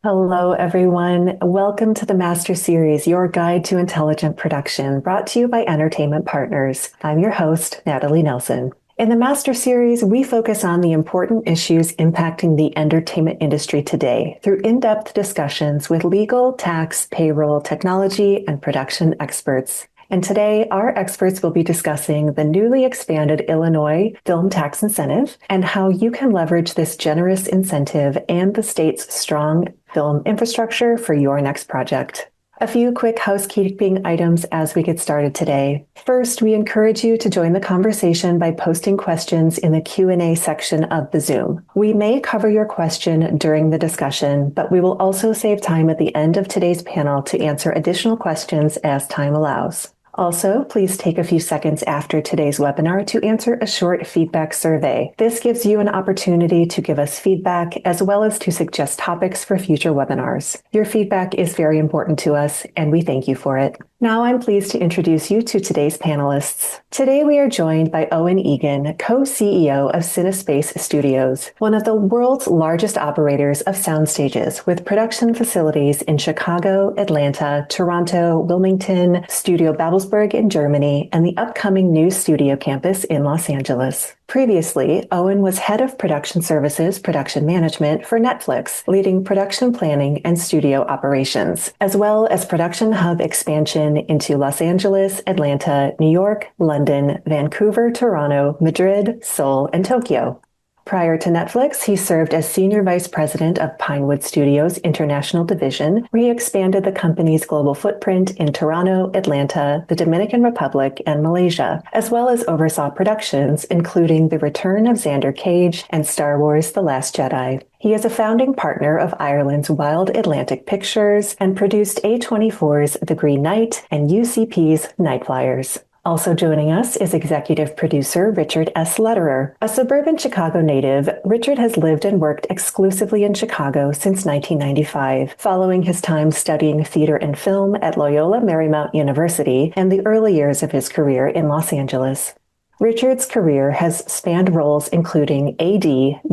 Hello, everyone. Welcome to the Master Series, your guide to intelligent production, brought to you by Entertainment Partners. I'm your host, Natalie Nelson. In the Master Series, we focus on the important issues impacting the entertainment industry today through in-depth discussions with legal, tax, payroll, technology, and production experts. And today, our experts will be discussing the newly expanded Illinois film tax incentive and how you can leverage this generous incentive and the state's strong film infrastructure for your next project. A few quick housekeeping items as we get started today. First, we encourage you to join the conversation by posting questions in the Q&A section of the Zoom. We may cover your question during the discussion, but we will also save time at the end of today's panel to answer additional questions as time allows. Also, please take a few seconds after today's webinar to answer a short feedback survey. This gives you an opportunity to give us feedback as well as to suggest topics for future webinars. Your feedback is very important to us, and we thank you for it. Now I'm pleased to introduce you to today's panelists. Today we are joined by Eoin Egan, co-CEO of Cinespace Studios, one of the world's largest operators of sound stages with production facilities in Chicago, Atlanta, Toronto, Wilmington, Studio Babelsberg in Germany, and the upcoming new studio campus in Los Angeles. Previously, Eoin was head of production services, production management for Netflix, leading production planning and studio operations, as well as production hub expansion into Los Angeles, Atlanta, New York, London, Vancouver, Toronto, Madrid, Seoul, and Tokyo. Prior to Netflix, he served as Senior Vice President of Pinewood Studios International Division, where he expanded the company's global footprint in Toronto, Atlanta, the Dominican Republic, and Malaysia, as well as oversaw productions including The Return of Xander Cage and Star Wars: The Last Jedi. He is a founding partner of Ireland's Wild Atlantic Pictures and produced A24's The Green Knight and UCP's Night Flyers. Also joining us is executive producer Richard S. Lederer. A suburban Chicago native, Richard has lived and worked exclusively in Chicago since 1995, following his time studying theater and film at Loyola Marymount University and the early years of his career in Los Angeles. Richard's career has spanned roles including AD,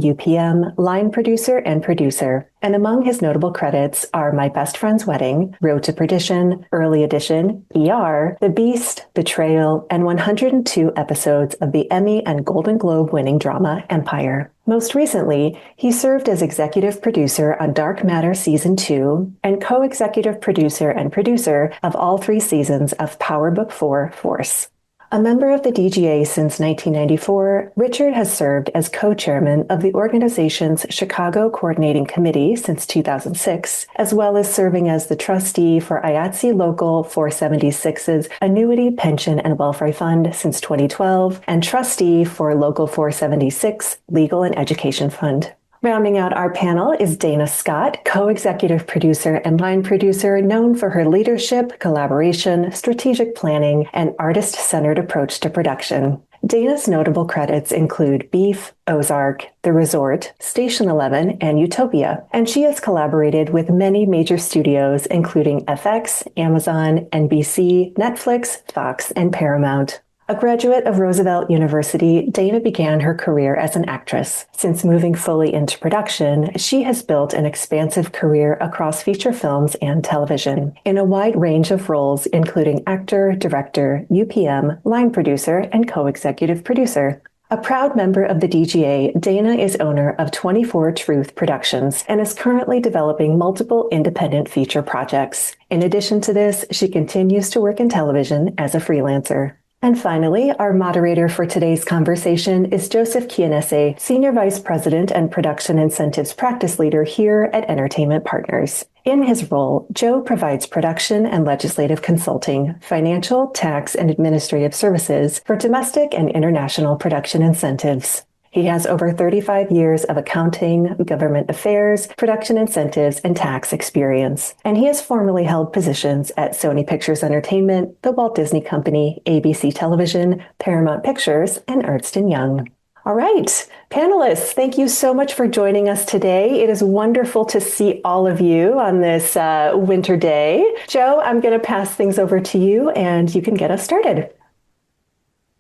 UPM, line producer, and producer. And among his notable credits are My Best Friend's Wedding, Road to Perdition, Early Edition, ER, The Beast, Betrayal, and 102 episodes of the Emmy and Golden Globe winning drama Empire. Most recently, he served as executive producer on Dark Matter Season 2 and co-executive producer and producer of all 3 seasons of Power Book 4 Force. A member of the DGA since 1994, Richard has served as co-chairman of the organization's Chicago Coordinating Committee since 2006, as well as serving as the trustee for IATSE Local 476's Annuity, Pension, and Welfare Fund since 2012, and trustee for Local 476 Legal and Education Fund. Rounding out our panel is Dana Scott, co-executive producer and line producer known for her leadership, collaboration, strategic planning, and artist-centered approach to production. Dana's notable credits include Beef, Ozark, The Resort, Station 11, and Utopia, and she has collaborated with many major studios including FX, Amazon, NBC, Netflix, Fox, and Paramount. A graduate of Roosevelt University, Dana began her career as an actress. Since moving fully into production, she has built an expansive career across feature films and television, in a wide range of roles including actor, director, UPM, line producer, and co-executive producer. A proud member of the DGA, Dana is owner of 24 Truth Productions and is currently developing multiple independent feature projects. In addition to this, she continues to work in television as a freelancer. And finally, our moderator for today's conversation is Joseph Chianese, Senior Vice President and Production Incentives Practice Leader here at Entertainment Partners. In his role, Joe provides production and legislative consulting, financial, tax, and administrative services for domestic and international production incentives. He has over 35 years of accounting, government affairs, production incentives, and tax experience. And he has formerly held positions at Sony Pictures Entertainment, the Walt Disney Company, ABC Television, Paramount Pictures, and Ernst & Young. All right, panelists, thank you so much for joining us today. It is wonderful to see all of you on this winter day. Joe, I'm going to pass things over to you, and you can get us started.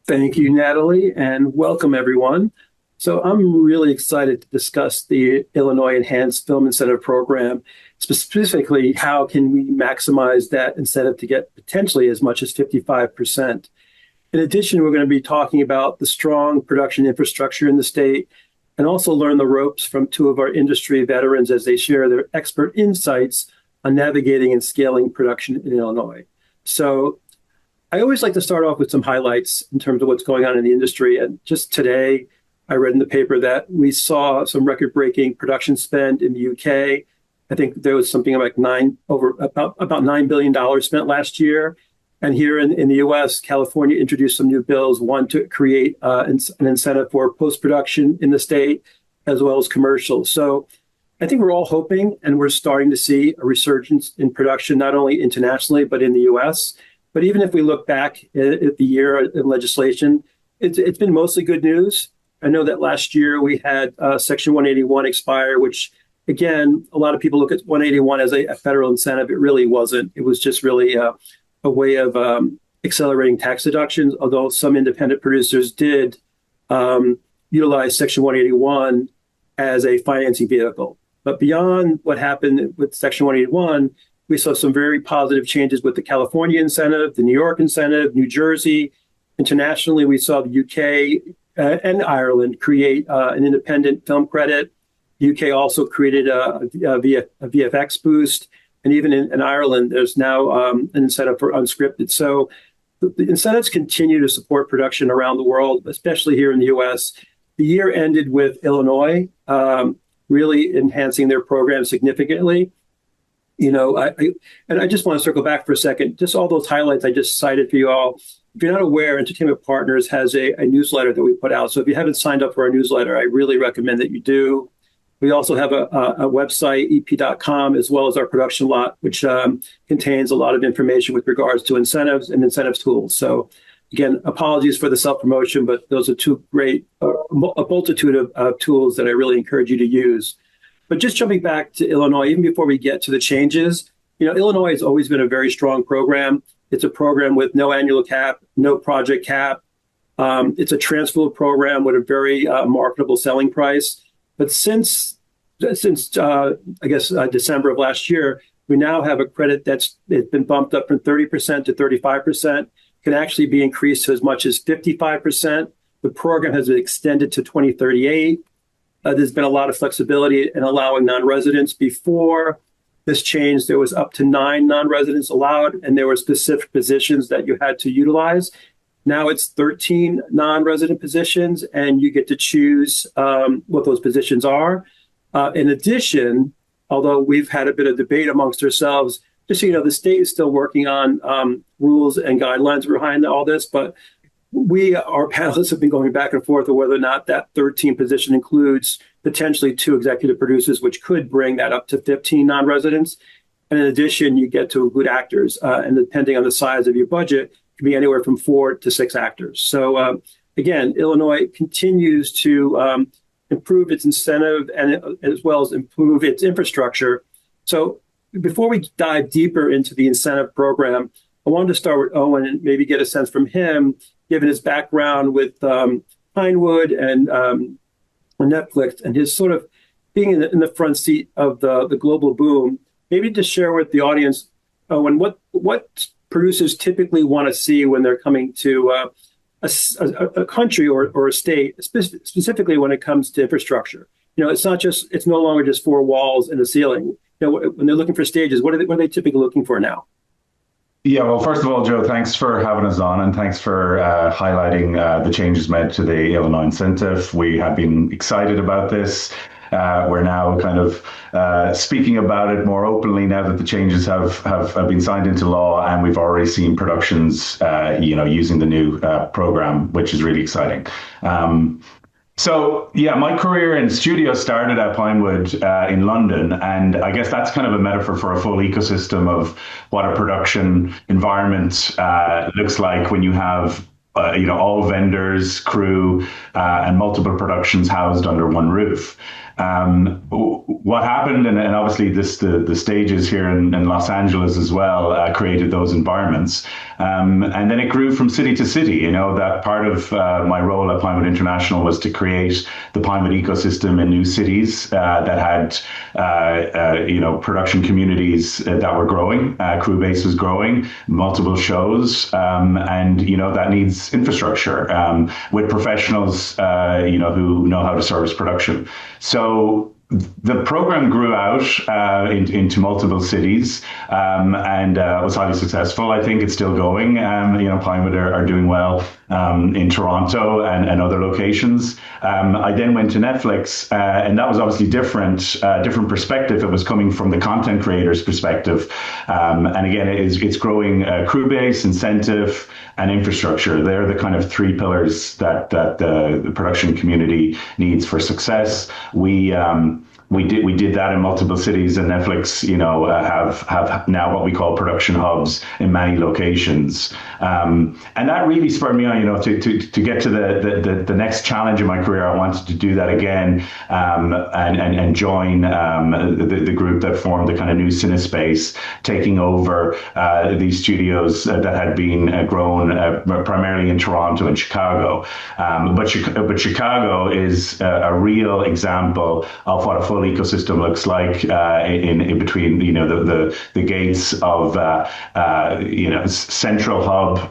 Thank you, Natalie, and welcome, everyone. So I'm really excited to discuss the Illinois Enhanced Film Incentive Program. Specifically, how can we maximize that incentive to get potentially as much as 55%? In addition, we're going to be talking about the strong production infrastructure in the state and also learn the ropes from two of our industry veterans as they share their expert insights on navigating and scaling production in Illinois. So I always like to start off with some highlights in terms of what's going on in the industry. And just today, I read in the paper that we saw some record-breaking production spend in the UK. I think there was something like about $9 billion spent last year. And here in the US, California introduced some new bills, one to create an incentive for post-production in the state, as well as commercial. So I think we're all hoping and we're starting to see a resurgence in production, not only internationally, but in the US. But even if we look back at the year in legislation, it's been mostly good news. I know that last year we had Section 181 expire, which, again, a lot of people look at 181 as a federal incentive. It really wasn't. It was just really a way of accelerating tax deductions, although some independent producers did utilize Section 181 as a financing vehicle. But beyond what happened with Section 181, we saw some very positive changes with the California incentive, the New York incentive, New Jersey. Internationally, we saw the UK and Ireland create an independent film credit. The UK also created a VFX boost. And even in Ireland, there's now an incentive for unscripted. So the incentives continue to support production around the world, especially here in the US. The year ended with Illinois really enhancing their program significantly. And I just want to circle back for a second. Just all those highlights I just cited for you all. If you're not aware, Entertainment Partners has a newsletter that we put out. So if you haven't signed up for our newsletter, I really recommend that you do. We also have a website, ep.com, as well as our production lot, which contains a lot of information with regards to incentives and incentives tools. So again, apologies for the self-promotion, but those are two great, a multitude of tools that I really encourage you to use. But just jumping back to Illinois, even before we get to the changes, Illinois has always been a very strong program. It's a program with no annual cap, no project cap. It's a transfer program with a very marketable selling price. But since December of last year, we now have a credit it's been bumped up from 30% to 35%, can actually be increased to as much as 55%. The program has been extended to 2038. There's been a lot of flexibility in allowing non-residents. Before this change, there was up to 9 non-residents allowed, and there were specific positions that you had to utilize. Now it's 13 non-resident positions, and you get to choose what those positions are. In addition, although we've had a bit of debate amongst ourselves, just so you know, the state is still working on rules and guidelines behind all this, but our panelists have been going back and forth on whether or not that 13 position includes potentially 2 executive producers, which could bring that up to 15 non-residents. And in addition, you get to include actors, and depending on the size of your budget, it can be anywhere from 4 to 6 actors. So again, Illinois continues to improve its incentive and as well as improve its infrastructure. So before we dive deeper into the incentive program, I wanted to start with Eoin and maybe get a sense from him, given his background with Pinewood and Netflix and his sort of being in the front seat of the global boom. Maybe to share with the audience, Eoin, what producers typically want to see when they're coming to a country or a state, specifically when it comes to infrastructure. It's no longer just 4 walls and a ceiling. When they're looking for stages, what are they typically looking for now? Yeah, well, first of all, Joe, thanks for having us on, and thanks for highlighting the changes made to the Illinois incentive. We have been excited about this. We're now kind of speaking about it more openly now that the changes have been signed into law, and we've already seen productions, using the new program, which is really exciting. So, yeah, my career in studio started at Pinewood in London, and I guess that's kind of a metaphor for a full ecosystem of what a production environment looks like when you have all vendors, crew, and multiple productions housed under one roof. What happened, and obviously the stages here in Los Angeles as well created those environments. And then it grew from city to city. You know, that part of my role at Pinewood International was to create the Pinewood ecosystem in new cities that had, production communities that were growing, crew base was growing, multiple shows, and, that needs infrastructure with professionals, who know how to service production. So the program grew out into multiple cities and was highly successful. I think it's still going. Pinewood are doing well in Toronto and other locations. I then went to Netflix, and that was obviously different perspective. It was coming from the content creator's perspective. And again, it's growing crew base, incentive, and infrastructure. They're the kind of three pillars that the production community needs for success. We did that in multiple cities, and Netflix, have now what we call production hubs in many locations, and that really spurred me on, to get to the next challenge in my career. I wanted to do that again, and join the group that formed the kind of new Cinespace, taking over these studios that had been grown primarily in Toronto and Chicago, but Chicago is a real example of what a full ecosystem looks like in between the gates of Central Hub,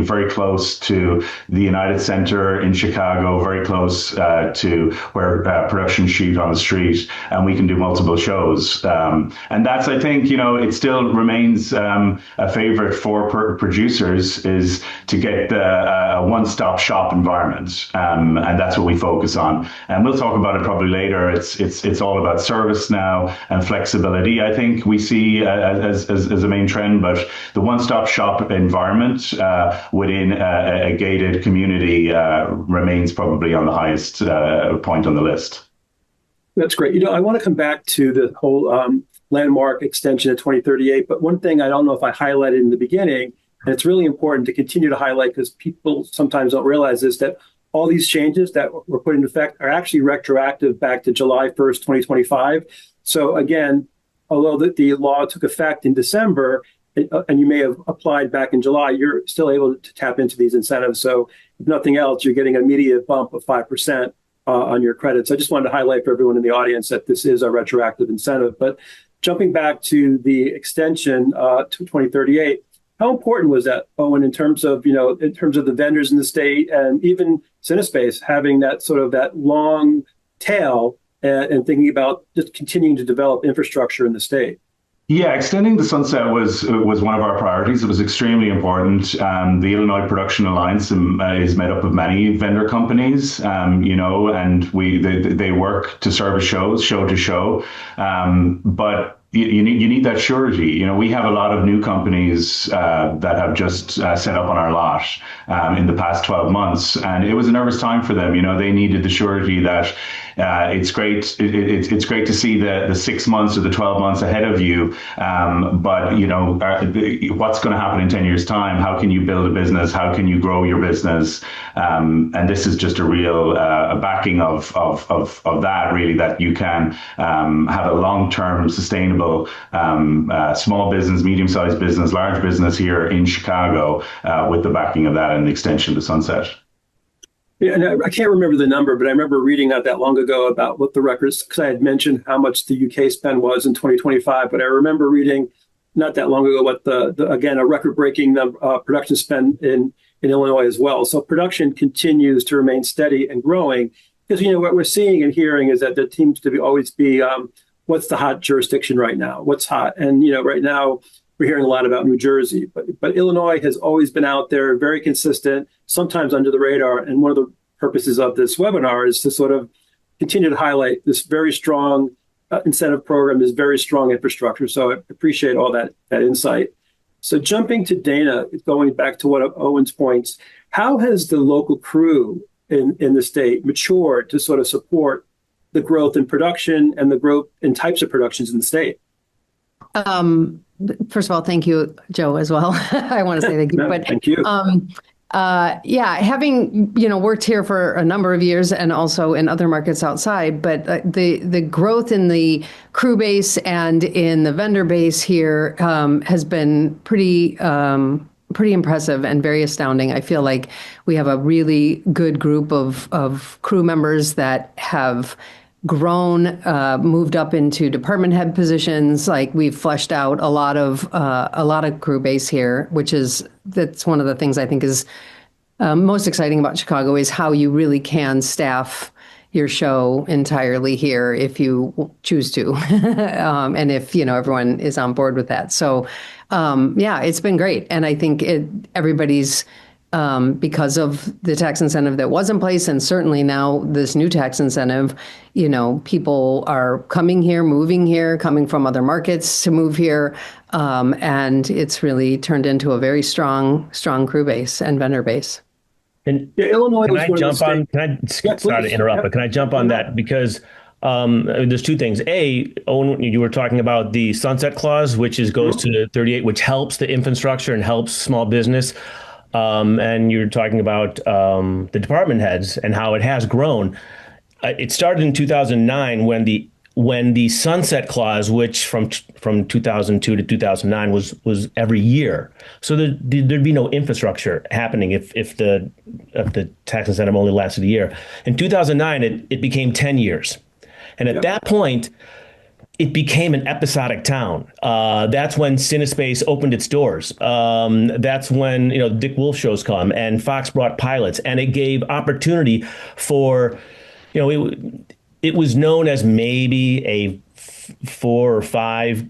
very close to the United Center in Chicago, very close to where production shoot on the street, and we can do multiple shows, and that's, I think, it still remains a favorite for producers, is to get a one-stop shop environment, and that's what we focus on, and we'll talk about it probably later. It's all about service now and flexibility, I think we see as a main trend, but the one-stop shop environment within a gated community remains probably on the highest point on the list. That's great. I want to come back to the whole landmark extension of 2038, but one thing I don't know if I highlighted in the beginning, and it's really important to continue to highlight because people sometimes don't realize this, that all these changes that were put into effect are actually retroactive back to July 1st, 2025. So again, although the law took effect in December, and you may have applied back in July, you're still able to tap into these incentives. So if nothing else, you're getting an immediate bump of 5% on your credits. I just wanted to highlight for everyone in the audience that this is a retroactive incentive. But jumping back to the extension to 2038, how important was that, Eoin, in terms of the vendors in the state and even Cinespace having that sort of that long tail and thinking about just continuing to develop infrastructure in the state? Yeah, extending the sunset was one of our priorities. It was extremely important. The Illinois Production Alliance is made up of many vendor companies, and they work to service shows, show to show, but you need that surety. We have a lot of new companies that have just set up on our lot in the past 12 months, and it was a nervous time for them. They needed the surety that it's great. It's great to see the 6 months or the 12 months ahead of you, but what's going to happen in 10 years' time? How can you build a business? How can you grow your business? And this is just a real backing of that, really, that you can have a long-term sustainable small business, medium-sized business, large business here in Chicago with the backing of that and the extension to sunset. Yeah, and I can't remember the number, but I remember reading not that long ago about what the records, because I had mentioned how much the UK spend was in 2025, but I remember reading not that long ago what again, a record-breaking production spend in Illinois as well. So production continues to remain steady and growing, because what we're seeing and hearing is that there seems to always be what's the hot jurisdiction right now? What's hot? And right now we're hearing a lot about New Jersey, but Illinois has always been out there, very consistent, sometimes under the radar. And one of the purposes of this webinar is to sort of continue to highlight this very strong incentive program, this very strong infrastructure. So I appreciate all that insight. So jumping to Dana, going back to one of Eoin's points, how has the local crew in the state matured to sort of support the growth in production and the growth in types of productions in the state? First of all, thank you, Joe, as well. I want to say thank you. Thank you. Yeah, having, worked here for a number of years and also in other markets outside, but the growth in the crew base and in the vendor base here has been pretty impressive and very astounding. I feel like we have a really good group of crew members that have grown, moved up into department head positions. Like we've fleshed out a lot of crew base here, that's one of the things I think is most exciting about Chicago is how you really can staff your show entirely here if you choose to, and if everyone is on board with that. So, yeah, it's been great, and I think everybody's. Because of the tax incentive that was in place, and certainly now this new tax incentive, people are coming here, moving here, coming from other markets to move here, and it's really turned into a very strong crew base and vendor base. And Illinois. Sorry to interrupt, but can I jump on that because there's two things. Owen, you were talking about the sunset clause, which goes to 38, which helps the infrastructure and helps small business. And you're talking about the department heads and how it has grown. It started in 2009 when the sunset clause, which from 2002 to 2009 was every year. So there'd be no infrastructure happening if the tax incentive only lasted a year. In 2009, it became 10 years, and at that point, it became an episodic town. That's when Cinespace opened its doors. That's when Dick Wolf shows come and Fox brought pilots, and it gave opportunity for it was known as maybe a 4 or 5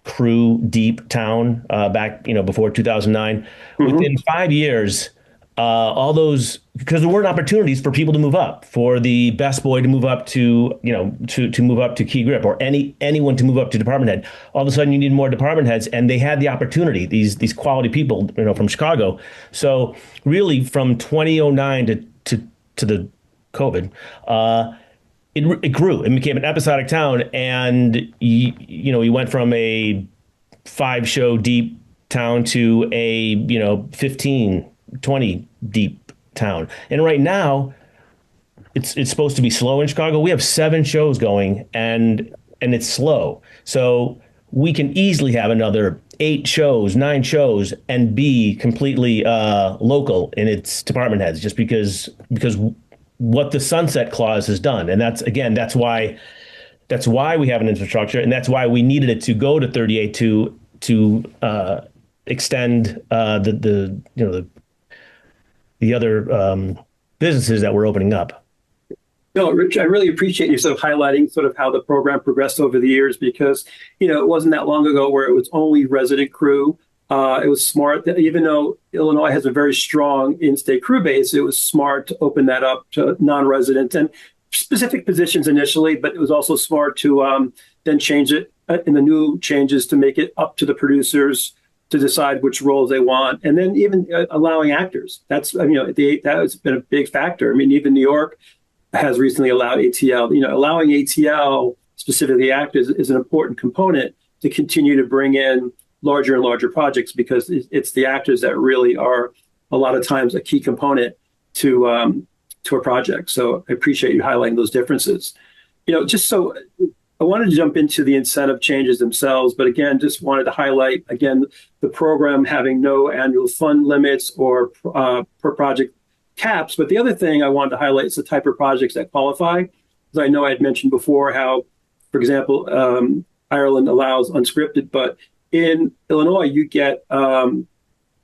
crew deep town back before 2009. Within 5 years. All those, because there weren't opportunities for people to move up, for the best boy to move up to move up to key grip, or anyone to move up to department head. All of a sudden, you need more department heads, and they had the opportunity. These quality people, from Chicago. So really, from 2009 to the COVID, it grew. It became an episodic town, and you went from a 5-show deep town to a 15, 20 deep town. And right now it's supposed to be slow in Chicago. We have 7 shows going and it's slow. So we can easily have another 8 shows, 9 shows and be completely local in its department heads just because what the sunset clause has done. And that's why we have an infrastructure, and that's why we needed it to go to 38 to extend the other businesses that were opening up. No, Rich, I really appreciate you sort of highlighting sort of how the program progressed over the years, because, it wasn't that long ago where it was only resident crew. It was smart that even though Illinois has a very strong in-state crew base, it was smart to open that up to non-resident and specific positions initially, but it was also smart to then change it in the new changes to make it up to the producers to decide which roles they want, and then even allowing actors. That has been a big factor. I mean, even New York has recently allowed ATL. Allowing ATL, specifically actors, is an important component to continue to bring in larger and larger projects, because it's the actors that really are a lot of times a key component to a project. So I appreciate you highlighting those differences. Just so. I wanted to jump into the incentive changes themselves, but again, just wanted to highlight, again, the program having no annual fund limits or per project caps. But the other thing I wanted to highlight is the type of projects that qualify. As I know I had mentioned before how, for example, Ireland allows unscripted, but in Illinois, you get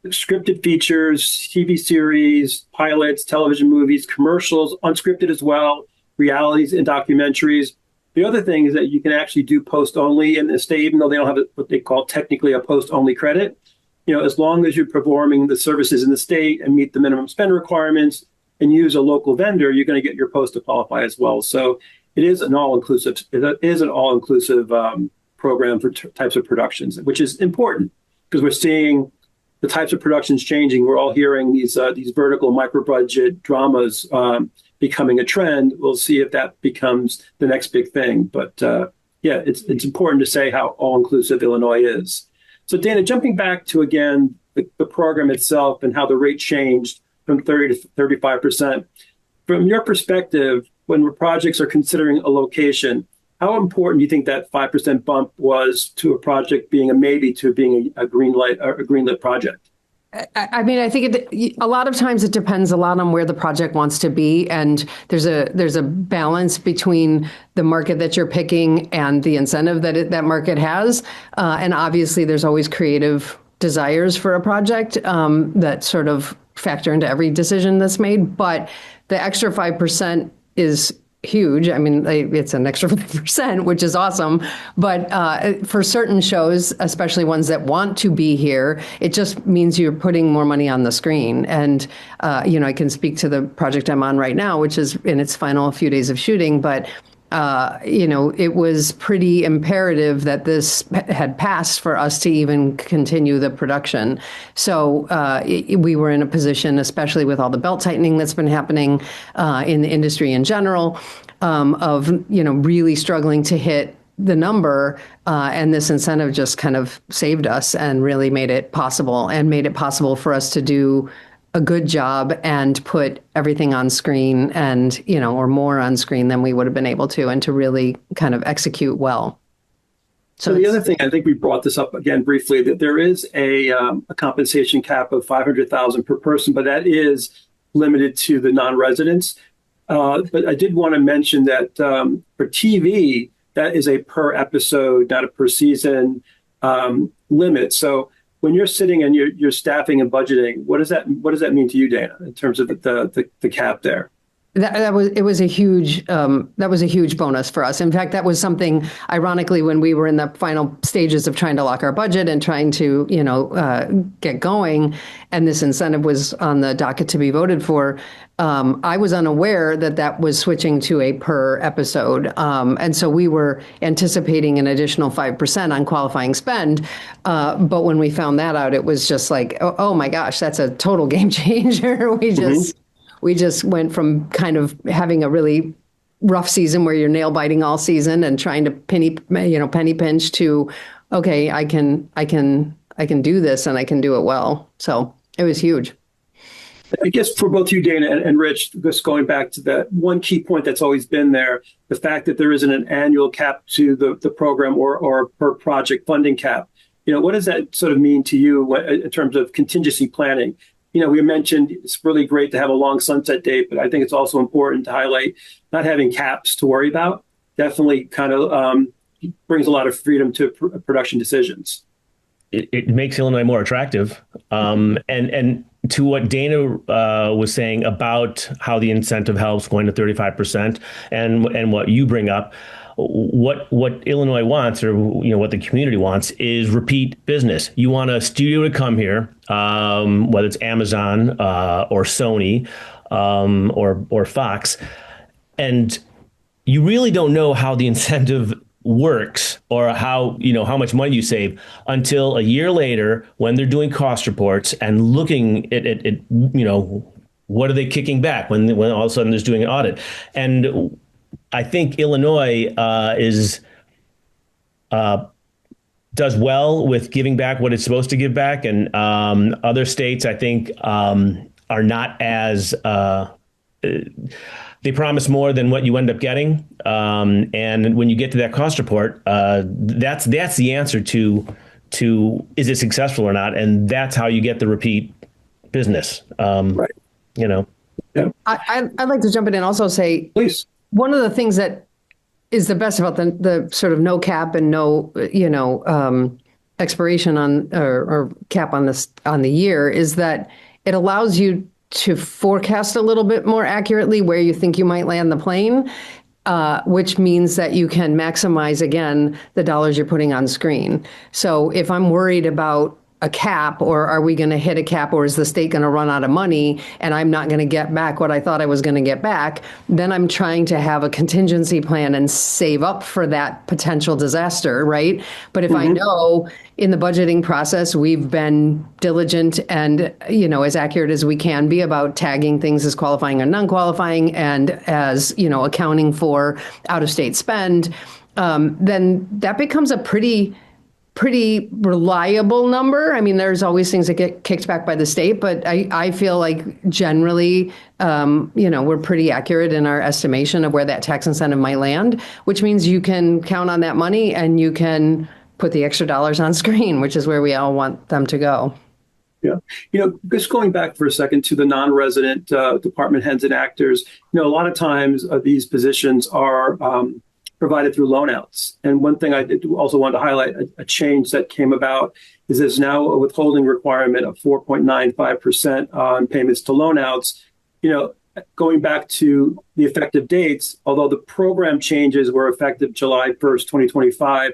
scripted features, TV series, pilots, television movies, commercials, unscripted as well, realities and documentaries. The other thing is that you can actually do post-only in the state, even though they don't have what they call technically a post-only credit. As long as you're performing the services in the state and meet the minimum spend requirements and use a local vendor, you're going to get your post to qualify as well. So it is an all-inclusive. It is an all-inclusive program for types of productions, which is important because we're seeing the types of productions changing. We're all hearing these vertical micro-budget dramas becoming a trend. We'll see if that becomes the next big thing. But it's important to say how all-inclusive Illinois is. So Dana, jumping back to, again, the program itself and how the rate changed from 30 to 35%. From your perspective, when projects are considering a location, how important do you think that 5% bump was to a project being a maybe to being a green light or a greenlit project? I mean, I think a lot of times it depends a lot on where the project wants to be, and there's a balance between the market that you're picking and the incentive that that market has, and obviously there's always creative desires for a project that sort of factor into every decision that's made. But the extra 5% is huge. I mean, it's an extra 5%, which is awesome. But for certain shows, especially ones that want to be here, it just means you're putting more money on the screen. And, I can speak to the project I'm on right now, which is in its final few days of shooting. But it was pretty imperative that this had passed for us to even continue the production. So we were in a position, especially with all the belt tightening that's been happening in the industry in general, of really struggling to hit the number, and this incentive just kind of saved us and really made it possible for us to do a good job and put everything on screen and, or more on screen than we would have been able to, and to really kind of execute well. So the other thing, I think we brought this up again briefly, that there is a compensation cap of $500,000 per person, but that is limited to the non-residents. But I did want to mention that for TV, that is a per episode, not a per season limit. So when you're sitting and you're staffing and budgeting, what does that mean to you, Dana, in terms of the cap there? That was a huge bonus for us. In fact, that was something, ironically, when we were in the final stages of trying to lock our budget and trying to get going, and this incentive was on the docket to be voted for. I was unaware that was switching to a per episode, and so we were anticipating an additional 5% on qualifying spend. But when we found that out, it was just like, oh my gosh, that's a total game changer. We just went from kind of having a really rough season where you're nail biting all season and trying to penny pinch to, okay, I can do this and I can do it well. So it was huge. I guess for both you, Dana, and Rich, just going back to that one key point that's always been there, the fact that there isn't an annual cap to the program or per project funding cap. What does that sort of mean to you in terms of contingency planning? We mentioned it's really great to have a long sunset date, but I think it's also important to highlight not having caps to worry about. Definitely kind of brings a lot of freedom to production decisions. It makes Illinois more attractive. And to what Dana was saying about how the incentive helps going to 35%, and what you bring up, what Illinois wants, or what the community wants, is repeat business. You want a studio to come here, whether it's Amazon or Sony or Fox, and you really don't know how the incentive works or how much money you save until a year later when they're doing cost reports and looking at what are they kicking back when all of a sudden there's doing an audit. And I think Illinois does well with giving back what it's supposed to give back, and other states, I think, are not as they promise more than what you end up getting. And when you get to that cost report, that's the answer to is it successful or not, and that's how you get the repeat business. Right. Yeah. I'd like to jump in and also say, please. One of the things that is the best about the sort of no cap and no, expiration on or cap on the year is that it allows you to forecast a little bit more accurately where you think you might land the plane, which means that you can maximize, again, the dollars you're putting on screen. So if I'm worried about a cap, or are we going to hit a cap, or is the state going to run out of money and I'm not going to get back what I thought I was going to get back, then I'm trying to have a contingency plan and save up for that potential disaster, right? But if I know in the budgeting process, we've been diligent and, as accurate as we can be about tagging things as qualifying or non-qualifying, and as, accounting for out-of-state spend, then that becomes a pretty pretty reliable number. I mean, there's always things that get kicked back by the state, but I feel like generally, we're pretty accurate in our estimation of where that tax incentive might land, which means you can count on that money and you can put the extra dollars on screen, which is where we all want them to go. Yeah. Just going back for a second to the non-resident department heads and actors, a lot of times these positions are provided through loanouts. And one thing I did also want to highlight, a change that came about is there's now a withholding requirement of 4.95% on payments to loanouts. Going back to the effective dates, although the program changes were effective July 1st, 2025,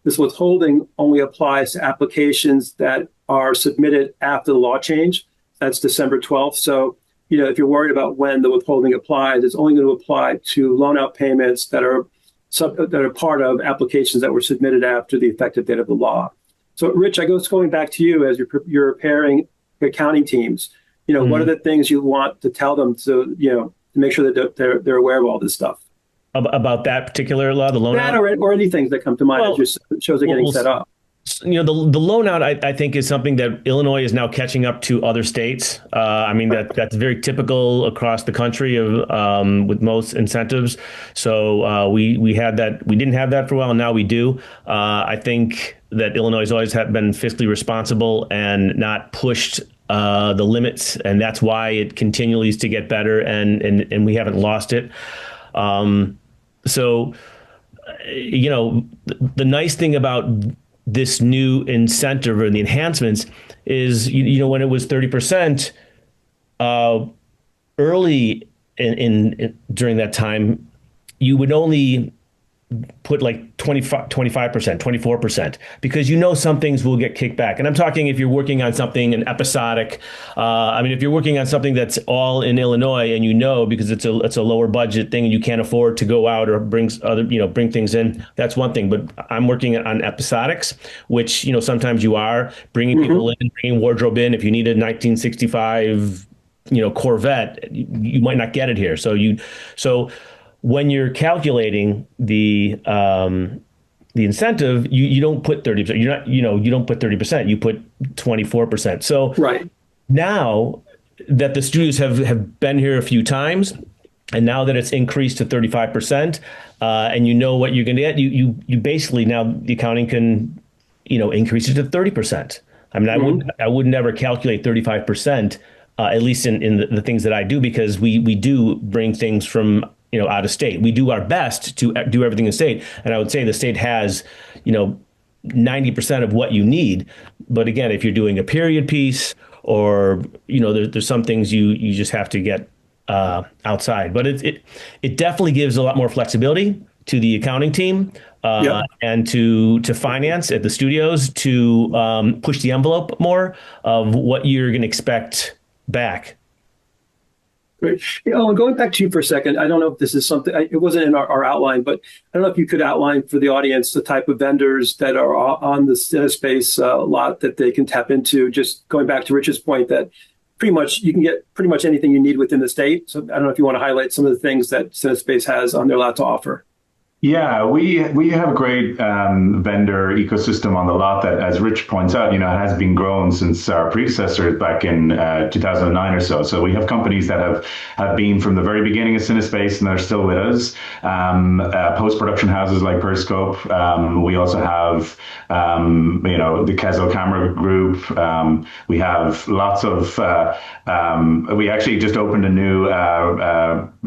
this withholding only applies to applications that are submitted after the law change. That's December 12th. So, if you're worried about when the withholding applies, it's only going to apply to loan-out payments that are part of applications that were submitted after the effective date of the law. So, Rich, I guess going back to you as you're preparing accounting teams. What are the things you want to tell them to make sure that they're aware of all this stuff? About that particular law, the loan that out? or any things that come to mind as your shows are getting set up. The loan out, I think, is something that Illinois is now catching up to other states. That's very typical across the country with most incentives. So we had that. We didn't have that for a while. Now we do. I think that Illinois has always been fiscally responsible and not pushed the limits, and that's why it continues to get better, and we haven't lost it. So, the nice thing about this new incentive or the enhancements is, when it was 30%, early in during that time, you would only put like 25%, 24%, because some things will get kicked back. And I'm talking if you're working on something, an episodic, if you're working on something that's all in Illinois and because it's a lower budget thing and you can't afford to go out or bring things in, that's one thing. But I'm working on episodics, which, sometimes you are bringing people in, bringing wardrobe in. If you need a 1965, Corvette, you might not get it here. So when you're calculating the incentive, you don't put 30%. You don't put 30%. You put 24%. So right now that the studios have been here a few times, and now that it's increased to 35%, and what you're going to get, you basically now the accounting can increase it to 30%. I would never calculate 35%, at least in the things that I do, because we do bring things from out of state. We do our best to do everything in state. And I would say the state has, 90% of what you need. But again, if you're doing a period piece or, there's some things you just have to get outside. But it definitely gives a lot more flexibility to the accounting team and to finance at the studios to push the envelope more of what you're going to expect back. Great. And going back to you for a second, I don't know if this is something, it wasn't in our outline, but I don't know if you could outline for the audience the type of vendors that are on the Cinespace lot that they can tap into. Just going back to Rich's point that pretty much you can get pretty much anything you need within the state. So I don't know if you want to highlight some of the things that Cinespace has on their lot to offer. Yeah, we have a great vendor ecosystem on the lot that, as Rich points out, has been grown since our predecessors back in 2009 or so. So we have companies that have been from the very beginning of Cinespace and they're still with us. Post-production houses like Periscope. We also have, the Kezo Camera Group. We have lots of. We actually just opened a new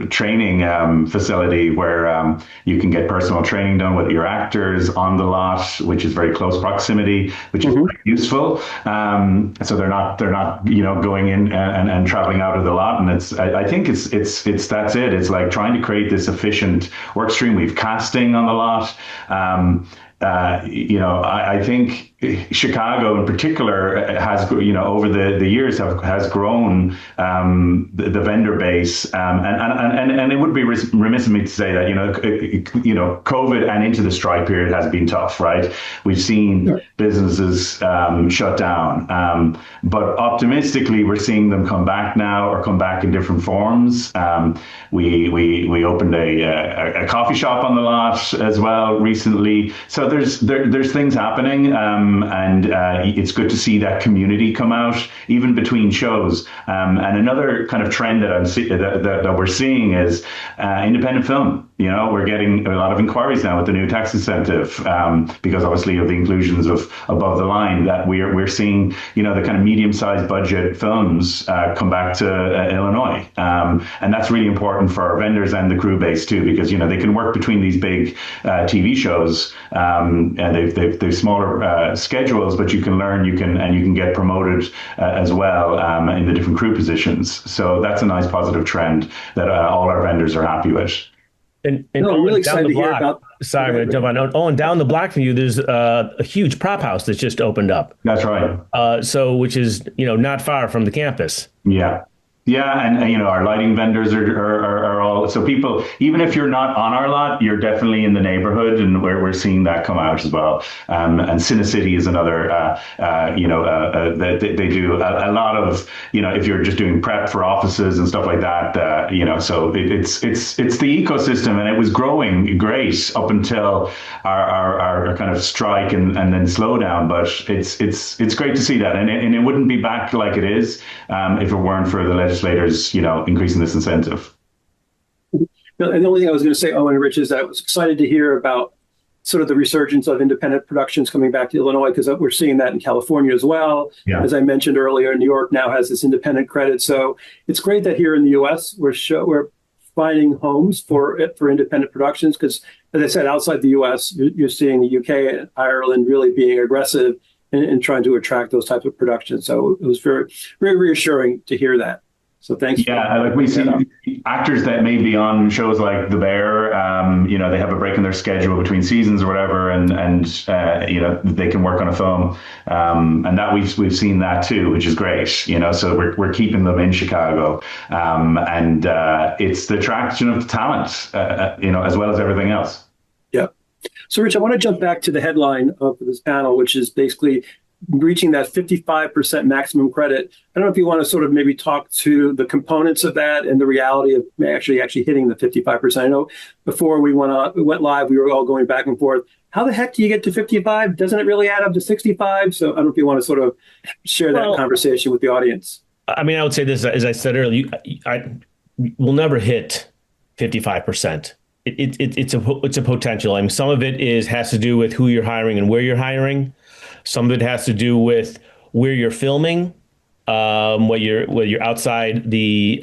training facility where you can get personal training done with your actors on the lot, which is very close proximity, which is very useful. So they're not going in and traveling out of the lot. And I think it's that's it. It's like trying to create this efficient work stream. We've casting on the lot. I think Chicago in particular has, over the years has grown the vendor base, and it would be remiss of me to say that COVID and into the strike period has been tough, right? We've seen businesses shut down, but optimistically we're seeing them come back now, or come back in different forms. We opened a coffee shop on the lot as well recently, so there's things happening. And it's good to see that community come out, even between shows. And another kind of trend that we're seeing is independent film. We're getting a lot of inquiries now with the new tax incentive, because obviously of the inclusions of above the line, that we're seeing, the kind of medium-sized budget films come back to Illinois. And that's really important for our vendors and the crew base too, because, they can work between these big TV shows, and they've smaller schedules, but you can learn, you can get promoted as well in the different crew positions. So that's a nice positive trend that all our vendors are happy with. And I'm really excited to hear about. Sorry, I'm going to jump on. Oh, and down the block from you, there's a huge prop house that's just opened up. That's right. So, which is not far from the campus. Yeah. Yeah, and our lighting vendors are all, so people, even if you're not on our lot, you're definitely in the neighborhood, and we're seeing that come out as well. And Cinecity is another, they do a lot of, if you're just doing prep for offices and stuff like that, so it's the ecosystem, and it was growing great up until our kind of strike and then slowdown. But it's great to see that, and it wouldn't be back like it is if it weren't for the legislators, increasing this incentive. And the only thing I was going to say, Owen and Rich, is that I was excited to hear about sort of the resurgence of independent productions coming back to Illinois, because we're seeing that in California as well. Yeah. As I mentioned earlier, New York now has this independent credit. So it's great that here in the U.S. we're finding homes for independent productions, because, as I said, outside the U.S., you're seeing the U.K. and Ireland really being aggressive in trying to attract those types of productions. So it was very, very reassuring to hear that. So thanks. Yeah, like we see actors that may be on shows like The Bear, they have a break in their schedule between seasons or whatever, and they can work on a film, and that we've seen that too, which is great. So we're keeping them in Chicago, and it's the attraction of talent, as well as everything else. Yeah. So, Rich, I want to jump back to the headline of this panel, which is basically reaching that 55% maximum credit. I don't know if you want to sort of maybe talk to the components of that and the reality of actually hitting the 55%. I know before we went live, we were all going back and forth. How the heck do you get to 55? Doesn't it really add up to 65? So I don't know if you want to sort of share that conversation with the audience. I mean, I would say this, as I said earlier, we'll never hit 55%. It's a potential. I mean, some of it has to do with who you're hiring and where you're hiring. Some of it has to do with where you're filming, whether you're outside the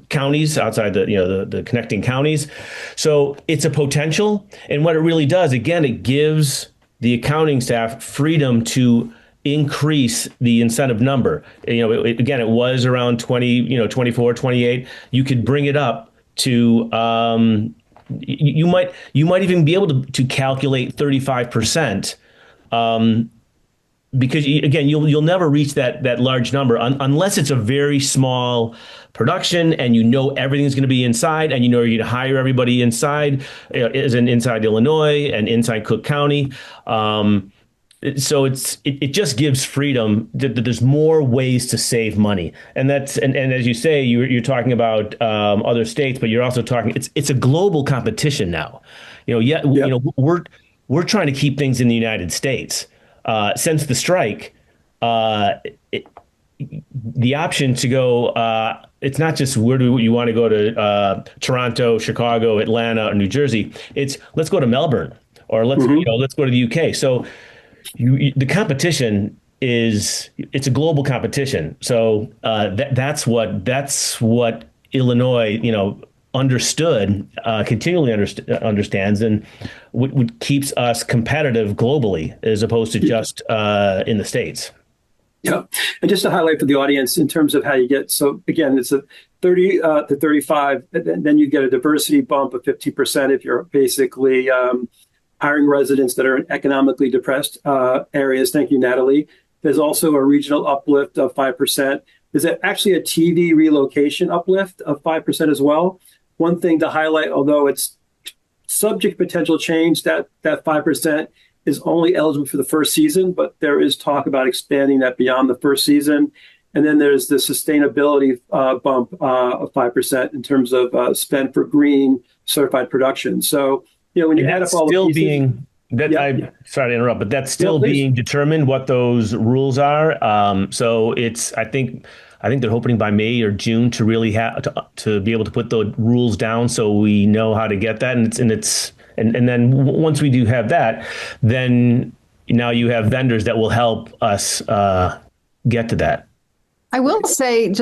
counties, outside the connecting counties. So it's a potential, and what it really does, again, it gives the accounting staff freedom to increase the incentive number. It was around 20, 24, 28. You could bring it up to. You might even be able to calculate 35%, because again, you'll never reach that large number unless it's a very small production and everything's going to be inside, and you're going to hire everybody inside, as in inside Illinois and inside Cook County. So it just gives freedom that there's more ways to save money, and that's and as you say, you're talking about other states, but you're also talking it's a global competition now. We're trying to keep things in the United States. Since the strike, the option to go, it's not just where do you want to go to Toronto, Chicago, Atlanta, or New Jersey. It's let's go to Melbourne, or let's go to the UK. So. The competition it's a global competition. So that's what Illinois, understood, continually understands, and what keeps us competitive globally as opposed to just in the States. Yeah. And just to highlight for the audience in terms of how you get, so again, it's a 30 to 35, and then you get a diversity bump of 50% if you're basically hiring residents that are in economically depressed areas. Thank you, Natalie. There's also a regional uplift of 5%. There's actually a TV relocation uplift of 5% as well. One thing to highlight, although it's subject to potential change, that 5% is only eligible for the first season, but there is talk about expanding that beyond the first season. And then there's the sustainability bump of 5% in terms of spend for green certified production. So, when you add up all the pieces, I'm sorry to interrupt, but that's still being determined what those rules are. So I think they're hoping by May or June to really have to be able to put the rules down so we know how to get that. And then once we do have that, then now you have vendors that will help us get to that. I will say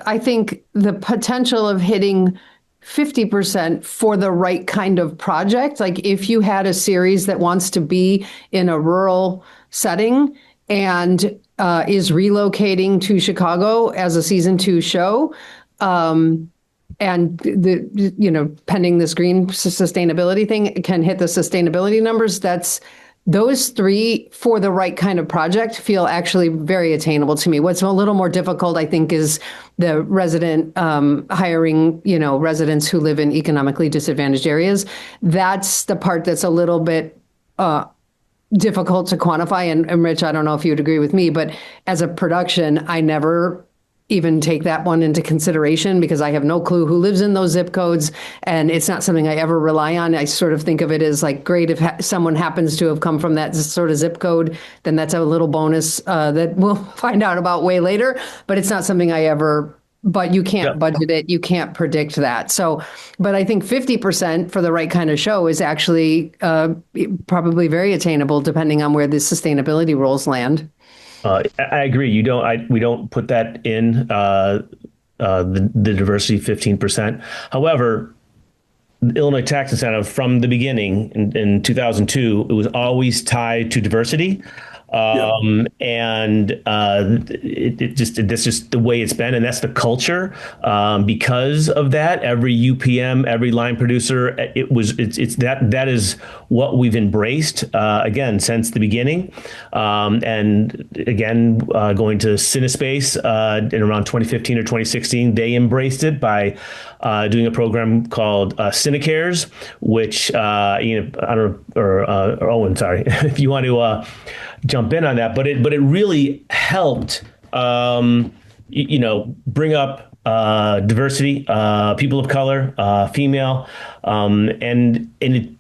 I think the potential of hitting 50% for the right kind of project, like if you had a series that wants to be in a rural setting and is relocating to Chicago as a season 2 show, and pending this green sustainability thing can hit the sustainability numbers, those 3 for the right kind of project feel actually very attainable to me. What's a little more difficult, I think, is the resident hiring, residents who live in economically disadvantaged areas. That's the part that's a little bit difficult to quantify. And Rich, I don't know if you'd agree with me, but as a production, I never even take that one into consideration because I have no clue who lives in those zip codes, and it's not something I ever rely on. I sort of think of it as like, great, if someone happens to have come from that sort of zip code, then that's a little bonus that we'll find out about way later, but it's not something but you can't budget it. You can't predict that. So, but I think 50% for the right kind of show is actually probably very attainable depending on where the sustainability rules land. I agree. We don't put that in the diversity 15%. However, the Illinois tax incentive from the beginning in 2002, it was always tied to diversity. And that's just the way it's been, and that's the culture. Because of that, every UPM, every line producer, that is what we've embraced again since the beginning. And again, going to Cinespace in around 2015 or 2016, they embraced it by doing a program called Cinecares, which I don't know, or Owen, sorry, if you want to jump in on that, but it really helped, bring up diversity, people of color, female, and in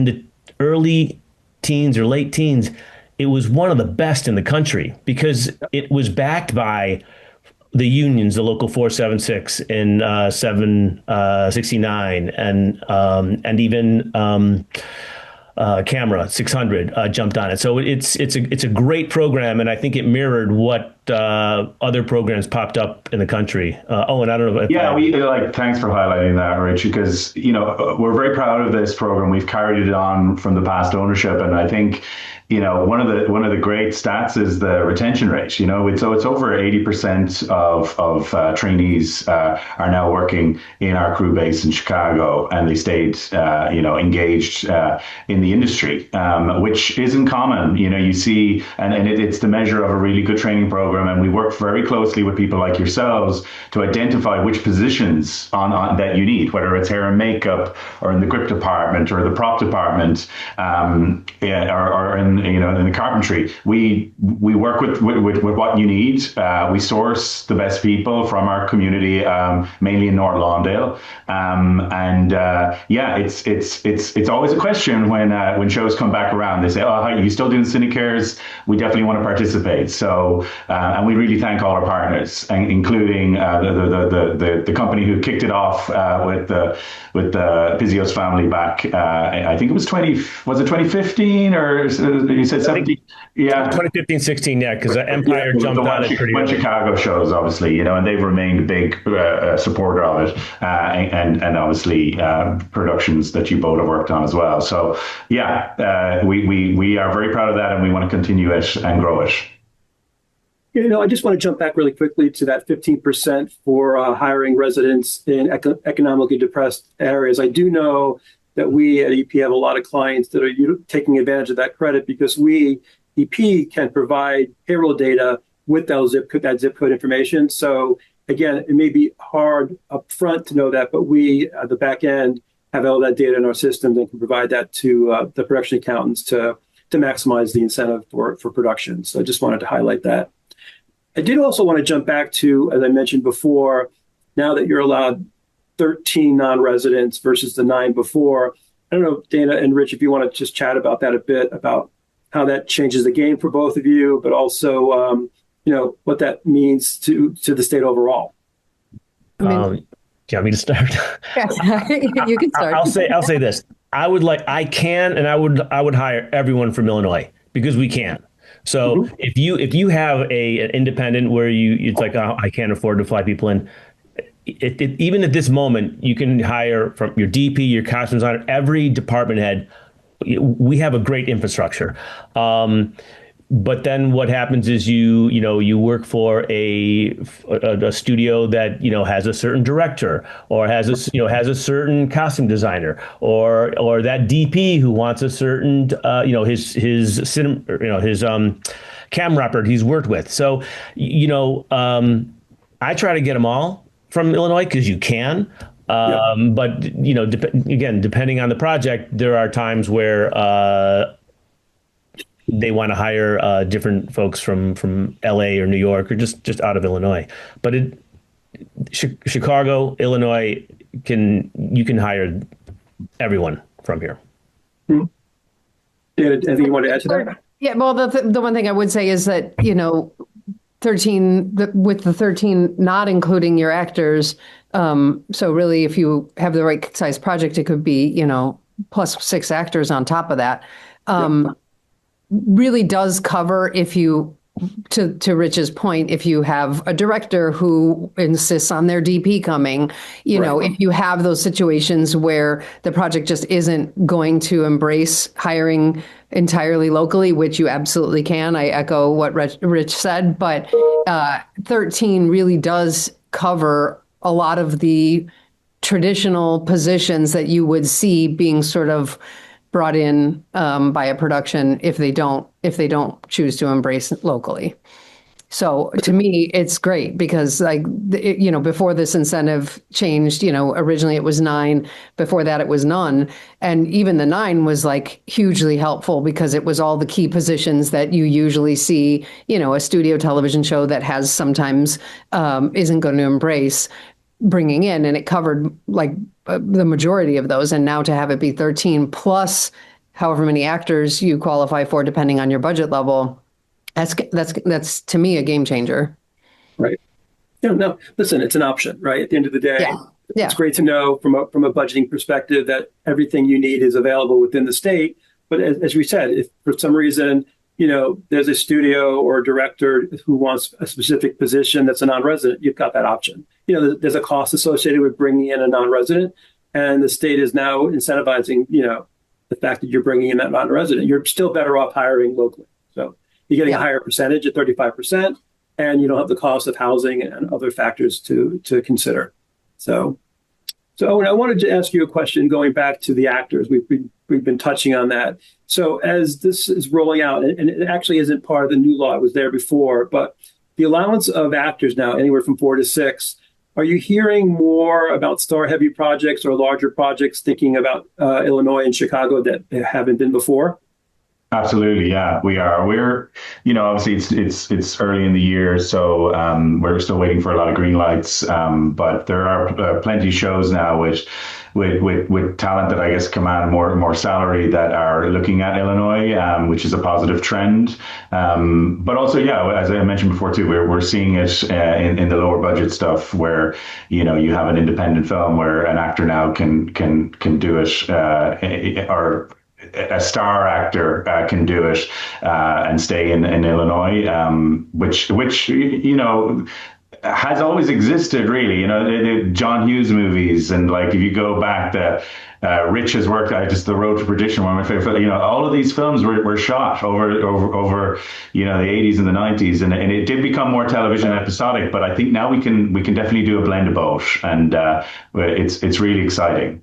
the early teens or late teens, it was one of the best in the country because it was backed by the unions, the local 476 and 769, and even Camera 600 jumped on it. So it's a great program, and I think it mirrored what other programs popped up in the country. Owen, I don't know. Thanks for highlighting that, Rich, because we're very proud of this program. We've carried it on from the past ownership, and I think one of the great stats is the retention rate. It's over 80% of trainees are now working in our crew base in Chicago, and they stayed engaged in the industry, which isn't common. You see, and it's the measure of a really good training program, and we work very closely with people like yourselves to identify which positions on that you need, whether it's hair and makeup or in the grip department or the prop department, or in the carpentry. We work with what you need. We source the best people from our community, mainly in North Lawndale, it's always a question when shows come back around. They say, "Oh, are you still doing Cinecares? We definitely want to participate." So, and we really thank all our partners, including the company who kicked it off with the Pizzios family back. I think it was 2015 or you said 17? Yeah, 2015-16. Yeah, because Empire jumped on it pretty early. Chicago shows, obviously, and they've remained a big supporter of it, and obviously productions that you both have worked on as well. So we are very proud of that, and we want to continue it and grow it. I just want to jump back really quickly to that 15% for hiring residents in economically depressed areas. I do know that we at EP have a lot of clients that are taking advantage of that credit because we, EP, can provide payroll data with that zip code information. So again, it may be hard up front to know that, but we at the back end have all that data in our systems and can provide that to the production accountants to maximize the incentive for production. So I just wanted to highlight that. I did also want to jump back to, as I mentioned before, now that you're allowed 13 non-residents versus the 9 before. I don't know, Dana and Rich, if you want to just chat about that a bit, about how that changes the game for both of you, but also, what that means to the state overall. Do you want me to start? You can start. I'll say this. I would hire everyone from Illinois because we can. So if you have an independent where it's like, oh, I can't afford to fly people in, even at this moment, you can hire from your DP, your costume designer, every department head. We have a great infrastructure. But then what happens is you work for a studio that has a certain director or has a certain costume designer or that DP who wants a certain his camera operator he's worked with. So I try to get them all from Illinois because you can. But depending on the project, there are times where they want to hire different folks from LA or New York or just out of Illinois. But Chicago, Illinois, you can hire everyone from here. Mm-hmm. Anything you want to add to that? Yeah, well, the one thing I would say is that 13 with the 13 not including your actors. So really, if you have the right size project, it could be plus 6 actors on top of that. Really does cover if you, to Rich's point, if you have a director who insists on their DP coming, if you have those situations where the project just isn't going to embrace hiring entirely locally, which you absolutely can. I echo what Rich said, but 13 really does cover a lot of the traditional positions that you would see being sort of brought in by a production if they don't choose to embrace it locally. So to me, it's great because before this incentive changed, originally it was 9. Before that, it was none. And even the 9 was hugely helpful because it was all the key positions that you usually see, a studio television show that has sometimes isn't going to embrace bringing in, and it covered the majority of those. And now to have it be 13 plus however many actors you qualify for, depending on your budget level, that's to me a game changer. Right. No, listen, it's an option, right? At the end of the day, it's great to know from a budgeting perspective that everything you need is available within the state. But as we said, if for some reason, there's a studio or a director who wants a specific position that's a non-resident, you've got that option. There's a cost associated with bringing in a non-resident, and the state is now incentivizing, the fact that you're bringing in that non-resident. You're still better off hiring locally. So you're getting a higher percentage at 35%, and you don't have the cost of housing and other factors to consider. So Owen, I wanted to ask you a question going back to the actors. We've been touching on that. So as this is rolling out, and it actually isn't part of the new law, it was there before, but the allowance of actors now, anywhere from 4 to 6, are you hearing more about star-heavy projects or larger projects thinking about Illinois and Chicago that haven't been before? Absolutely, yeah, we are. We're, obviously it's early in the year, so we're still waiting for a lot of green lights. But there are plenty of shows now with talent that I guess command more salary that are looking at Illinois, which is a positive trend. But also, as I mentioned before too, we're seeing it in the lower budget stuff where you have an independent film where an actor now can do it, or a star actor can do it and stay in Illinois, which has always existed, really. The John Hughes movies, and if you go back to Rich has worked at just The Road to Perdition, one of my favorite. All of these films were shot over the 80s and the 90s, and it did become more television episodic. But I think now we can definitely do a blend of both, and it's really exciting.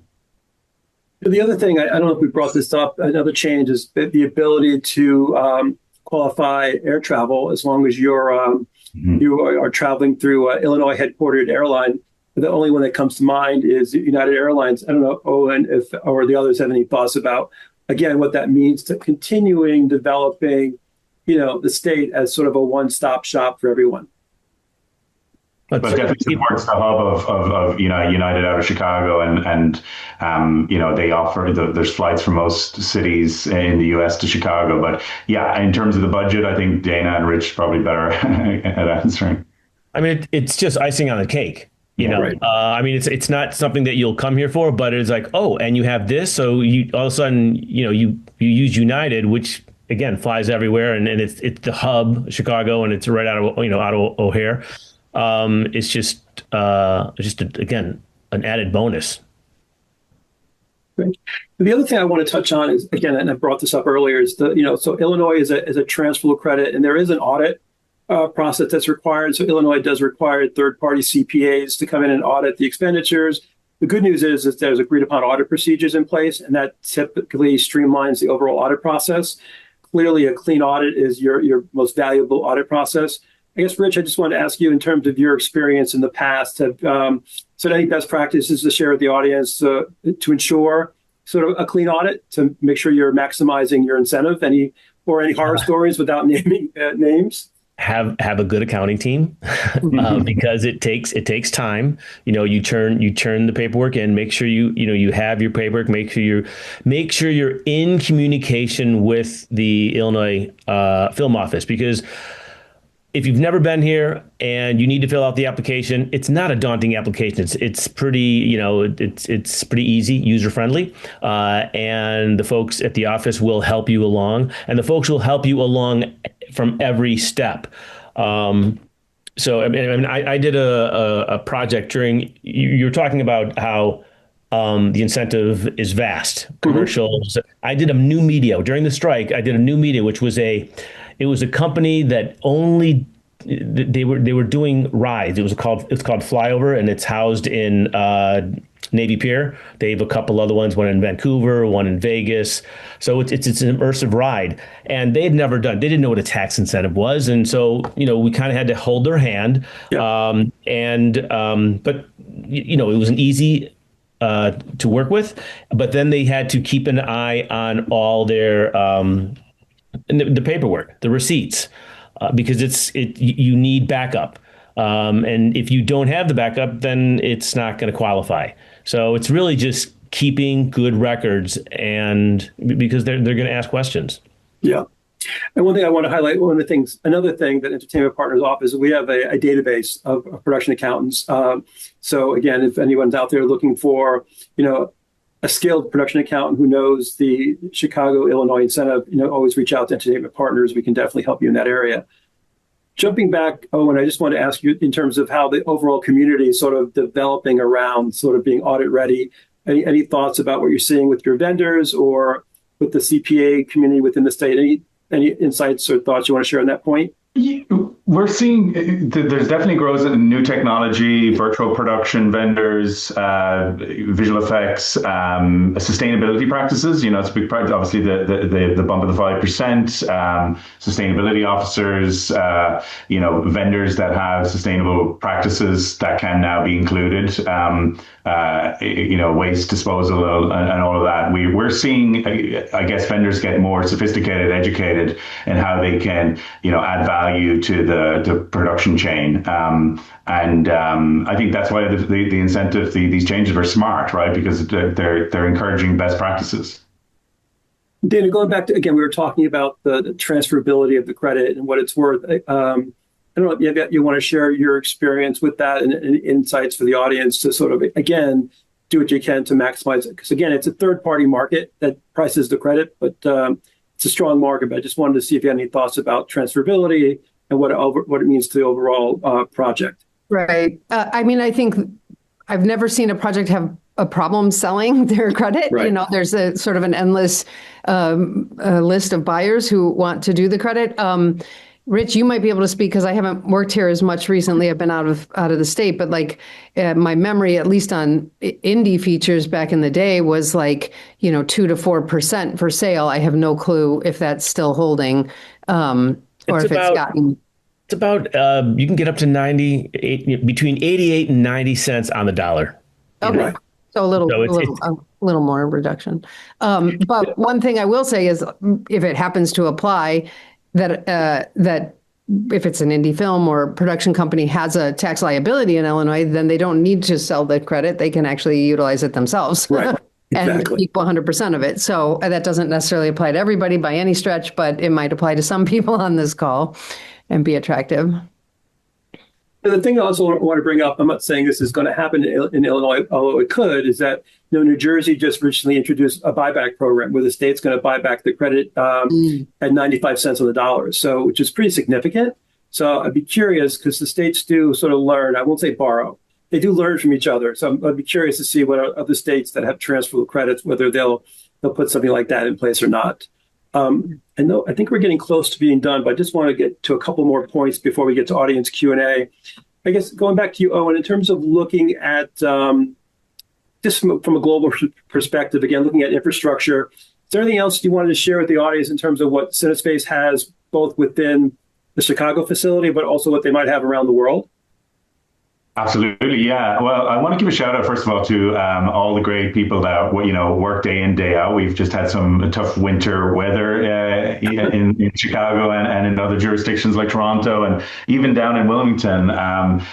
The other thing, I don't know if we brought this up, another change is the ability to qualify air travel as long as you are traveling through Illinois headquartered airline. The only one that comes to mind is United Airlines. I don't know, Owen, or the others have any thoughts about, again, what that means to continuing developing, the state as sort of a one-stop shop for everyone. But definitely supports the hub of United out of Chicago, and they offer there's flights from most cities in the U.S. to Chicago. But yeah, in terms of the budget, I think Dana and Rich probably better at answering. I mean, it's just icing on the cake. Right. I mean, it's not something that you'll come here for, but it's like, oh, and you have this, so you all of a sudden, you use United, which again flies everywhere, and it's the hub, Chicago, and it's right out of O'Hare. It's just again an added bonus. Great. The other thing I want to touch on is, again, and I brought this up earlier, is so Illinois is a transferable credit, and there is an audit process that's required. So Illinois does require third-party CPAs to come in and audit the expenditures. The good news is that there's agreed upon audit procedures in place, and that typically streamlines the overall audit process. Clearly, a clean audit is your most valuable audit process. I guess, Rich, I just want to ask you, in terms of your experience in the past, have any best practices to share with the audience to ensure sort of a clean audit, to make sure you're maximizing your incentive? Any horror stories without naming names? Have a good accounting team because it takes time. You turn the paperwork in, make sure you have your paperwork, make sure you're in communication with the Illinois Film Office, because if you've never been here and you need to fill out the application, it's not a daunting application. It's pretty, it's pretty easy, user friendly, and the folks at the office will help you along, and the folks will help you along from every step. So I mean, I did a project during. You were talking about how the incentive is vast, commercials. Mm-hmm. I did a new media during the strike. I did a new media, which was it was a company that only they were doing rides. It's called Flyover, and it's housed in Navy Pier. They have a couple other ones, one in Vancouver, one in Vegas. So it's an immersive ride, and they didn't know what a tax incentive was, and so we kind of had to hold their hand. Yeah. But it was an easy to work with, but then they had to keep an eye on all their the paperwork, the receipts, because you need backup. And if you don't have the backup, then it's not going to qualify. So it's really just keeping good records, and because they're going to ask questions. Yeah. And one thing I want to highlight, another thing that Entertainment Partners offers is we have a database of production accountants. So again, if anyone's out there looking for, a skilled production accountant who knows the Chicago, Illinois incentive, always reach out to Entertainment Partners. We can definitely help you in that area. Jumping back, Owen, I just want to ask you in terms of how the overall community is sort of developing around sort of being audit ready. Any thoughts about what you're seeing with your vendors or with the CPA community within the state? Any insights or thoughts you want to share on that point? We're seeing there's definitely growth in new technology, virtual production vendors, visual effects, sustainability practices. It's a big part. Obviously, the bump of the 5%, sustainability officers, vendors that have sustainable practices that can now be included. Waste disposal and all of that. We're seeing, I guess, vendors get more sophisticated, educated in how they can, add value to the production chain. I think that's why the incentive, these changes are smart, right? Because they're encouraging best practices. Dana, going back to, again, we were talking about the transferability of the credit and what it's worth. I don't know if you want to share your experience with that and insights for the audience to sort of, again, do what you can to maximize it. Because, again, it's a third-party market that prices the credit, but it's a strong market. But I just wanted to see if you had any thoughts about transferability and what it means to the overall project. Right. I think I've never seen a project have a problem selling their credit. Right. There's a sort of an endless list of buyers who want to do the credit. Rich, you might be able to speak because I haven't worked here as much recently. I've been out of the state, but like my memory, at least on indie features back in the day, was like 2 to 4% for sale. I have no clue if that's still holding, or if it's gotten. It's about you can get up to between 88 and 90 cents on the dollar. Okay, so a little more reduction. But one thing I will say is, if it happens to apply, that if it's an indie film or production company has a tax liability in Illinois, then they don't need to sell the credit. They can actually utilize it themselves. Right. Exactly. And keep 100% of it. So that doesn't necessarily apply to everybody by any stretch, but it might apply to some people on this call and be attractive. And the thing I also want to bring up, I'm not saying this is going to happen in Illinois, although it could, is that New Jersey just recently introduced a buyback program where the state's going to buy back the credit at 95 cents on the dollar, so which is pretty significant. So I'd be curious, because the states do sort of learn, I won't say borrow, they do learn from each other. So I'd be curious to see what other states that have transferable credits, whether they'll put something like that in place or not. I think we're getting close to being done, but I just want to get to a couple more points before we get to audience Q&A. I guess going back to you, Eoin, in terms of looking at just from a global perspective, again, looking at infrastructure, is there anything else you wanted to share with the audience in terms of what Cinespace has both within the Chicago facility, but also what they might have around the world? Absolutely, yeah. Well, I want to give a shout out, first of all, to all the great people that work day in, day out. We've just had some tough winter weather in Chicago and in other jurisdictions like Toronto and even down in Wilmington.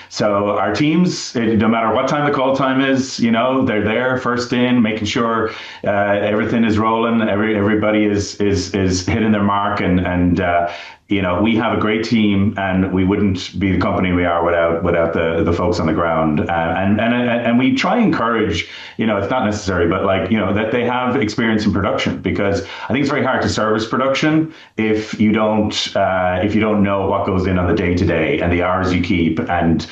So our teams, no matter what time the call time is, they're there first in, making sure everything is rolling, everybody is hitting their mark, and we have a great team, and we wouldn't be the company we are without the folks on the ground. And we try and encourage, it's not necessary, but that they have experience in production, because I think it's very hard to service production if you don't know what goes in on the day to day and the hours you keep, and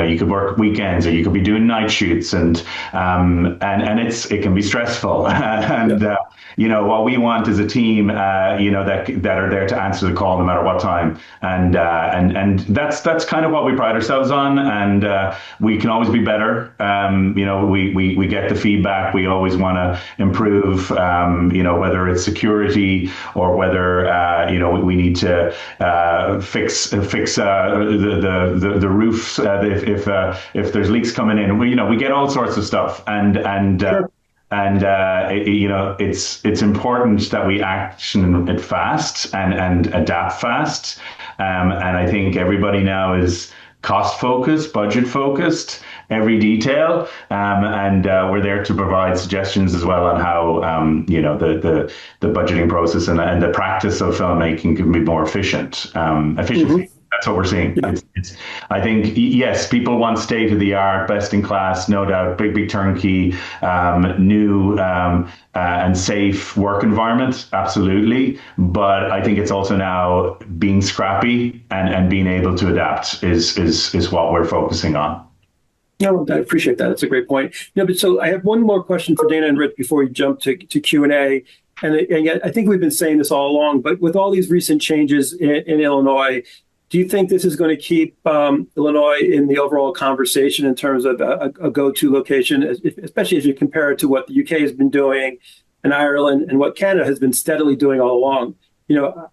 you could work weekends or you could be doing night shoots, and it can be stressful. And what we want is a team that are there to answer the call no matter what time, and that's kind of what we pride ourselves on, and we can always be better. We get the feedback. We always want to improve. Whether it's security or whether we need to fix the roofs if there's leaks coming in. We get all sorts of stuff, and. Sure. And it's important that we action it fast and adapt fast. And I think everybody now is cost focused, budget focused, every detail. And we're there to provide suggestions as well on how the budgeting process and the practice of filmmaking can be more efficient. Efficiency. That's what we're seeing. Yeah. I think, yes, people want state of the art, best in class, no doubt, big turnkey, new and safe work environment. Absolutely. But I think it's also now being scrappy and being able to adapt is what we're focusing on. No, I appreciate that. That's a great point. But so I have one more question for Dana and Rich before we jump to Q&A. And I think we've been saying this all along, but with all these recent changes in Illinois, do you think this is going to keep Illinois in the overall conversation in terms of a go-to location, especially as you compare it to what the UK has been doing and Ireland and what Canada has been steadily doing all along?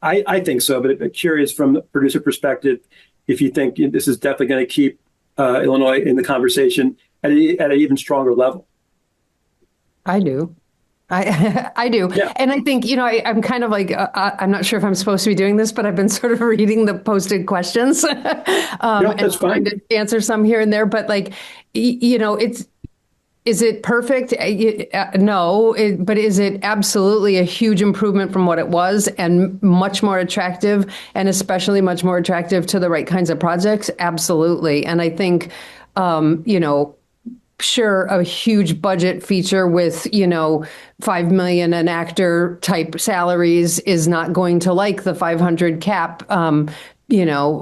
I think so, but I'm curious from the producer perspective if you think this is definitely going to keep Illinois in the conversation at an even stronger level. I do. I do. Yeah. And I think, I'm kind of like, I'm not sure if I'm supposed to be doing this, but I've been sort of reading the posted questions that's fine. To answer some here and there. But is it perfect? No, but is it absolutely a huge improvement from what it was and much more attractive, and especially much more attractive to the right kinds of projects? Absolutely. And I think, sure, a huge budget feature with, $5 million an actor type salaries is not going to like the 500 cap.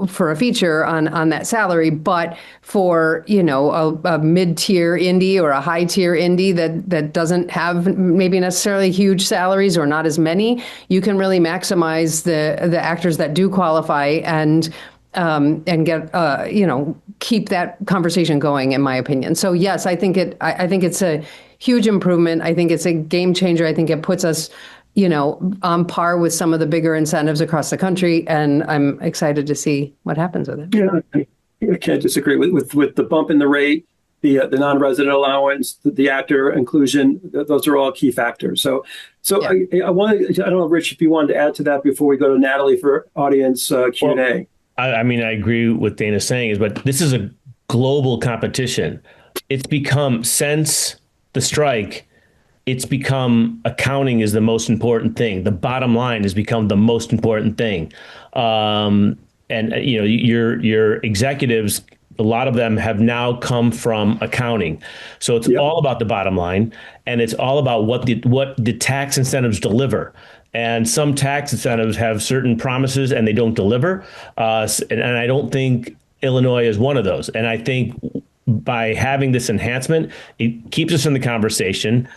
for a feature on that salary, but for, a mid-tier indie or a high-tier indie that doesn't have maybe necessarily huge salaries or not as many, you can really maximize the actors that do qualify and get, keep that conversation going, in my opinion. So yes, I think it's a huge improvement. I think it's a game changer. I think it puts us on par with some of the bigger incentives across the country. And I'm excited to see what happens with it. Yeah, I can't disagree with the bump in the rate, the non-resident allowance, the actor inclusion. Those are all key factors. So yeah. I don't know, Rich, if you wanted to add to that before we go to Natalie for audience Q&A. Well, I agree with what Dana's saying, but this is a global competition. It's become, since the strike, it's become accounting is the most important thing. The bottom line has become the most important thing. And your executives, a lot of them have now come from accounting. So it's all about the bottom line, and it's all about what the tax incentives deliver. And some tax incentives have certain promises and they don't deliver. And I don't think Illinois is one of those. And I think by having this enhancement, it keeps us in the conversation.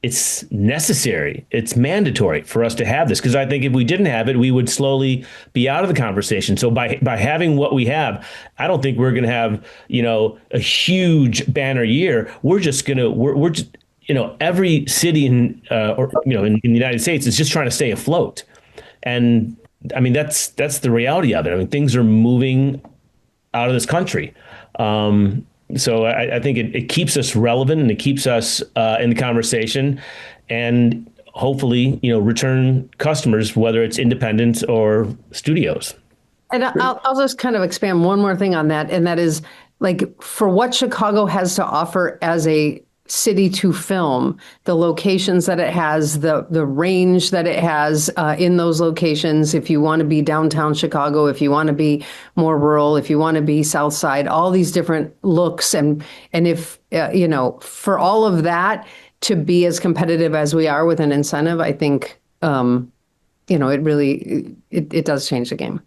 It's necessary. It's mandatory for us to have this, because I think if we didn't have it, we would slowly be out of the conversation. So by having what we have, I don't think we're going to have, a huge banner year. We're just every city in the United States is just trying to stay afloat. And that's the reality of it. Things are moving out of this country. So I think it keeps us relevant, and it keeps us in the conversation, and hopefully, return customers, whether it's independents or studios. And I'll just kind of expand one more thing on that. And that is, for what Chicago has to offer as a city to film, the locations that it has, the range that it has in those locations. If you want to be downtown Chicago, if you want to be more rural, if you want to be South Side, all these different looks, and if for all of that to be as competitive as we are with an incentive, I think it really does change the game.